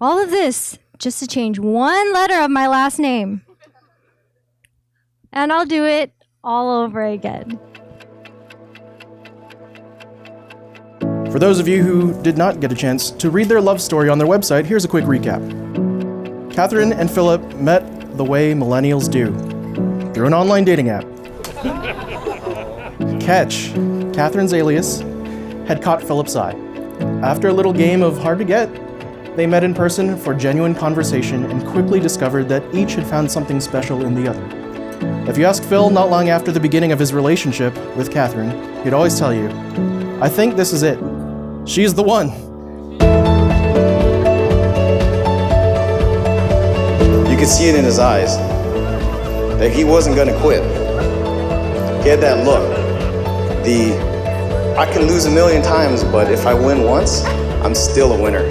All of this just to change one letter of my last name. And I'll do it all over again. For those of you who did not get a chance to read their love story on their website, here's a quick recap. Catherine and Philip met the way millennials do, through an online dating app. Catch, Catherine's alias, had caught Philip's eye. After a little game of hard to get, they met in person for genuine conversation and quickly discovered that each had found something special in the other. If you ask Phil not long after the beginning of his relationship with Catherine, he'd always tell you, "I think this is it. She's the one." You could see it in his eyes that he wasn't gonna quit. He had that look. I can lose a million times, but if I win once, I'm still a winner.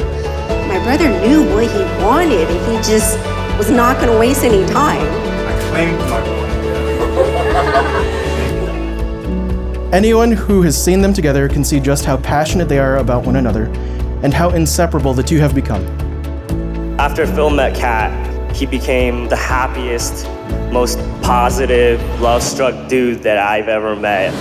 My brother knew what he wanted, and he just was not gonna waste any time. I claimed my boy. Anyone who has seen them together can see just how passionate they are about one another and how inseparable the two have become. After Phil met Kat, he became the happiest, most positive, love-struck dude that I've ever met.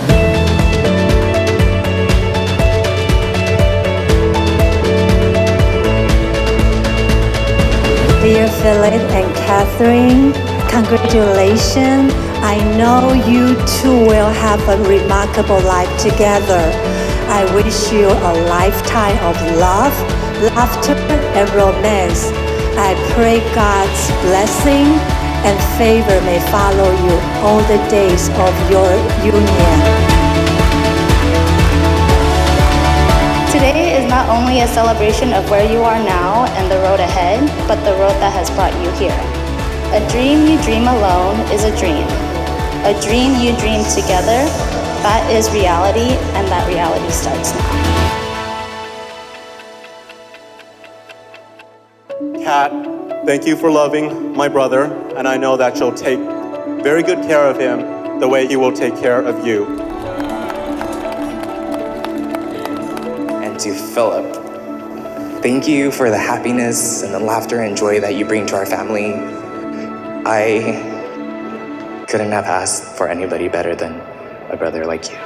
Dear Philip and Catherine, congratulations. I know you two will have a remarkable life together. I wish you a lifetime of love, laughter, and romance. I pray God's blessing and favor may follow you all the days of your union. Today is not only a celebration of where you are now and the road ahead, but the road that has brought you here. A dream you dream alone is a dream. A dream you dream together, that is reality, and that reality starts now. Kat, thank you for loving my brother, and I know that you'll take very good care of him the way he will take care of you. And to Philip, thank you for the happiness and the laughter and joy that you bring to our family. I couldn't have asked for anybody better than a brother like you.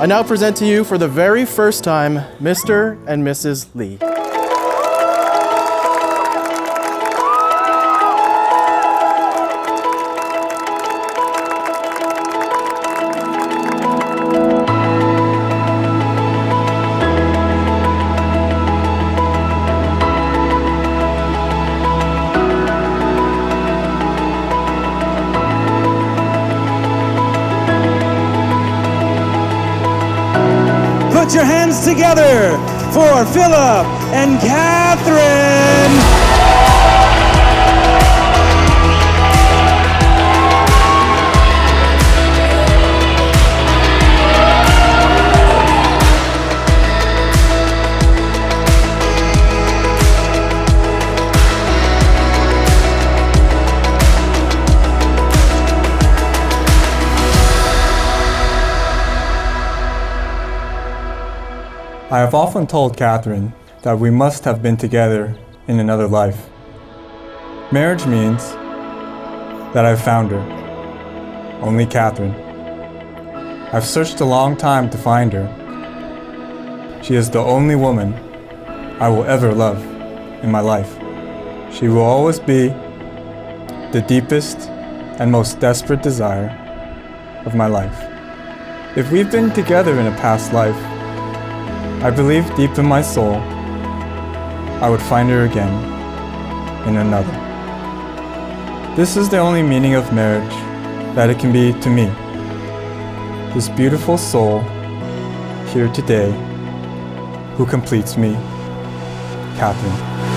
I now present to you for the very first time, Mr. and Mrs. Lee. Put your hands together for Philip and Catherine. I have often told Catherine that we must have been together in another life. Marriage means that I've found her. Only Catherine. I've searched a long time to find her. She is the only woman I will ever love in my life. She will always be the deepest and most desperate desire of my life. If we've been together in a past life, I believe deep in my soul, I would find her again in another. This is the only meaning of marriage that it can be to me. This beautiful soul here today who completes me, Catherine.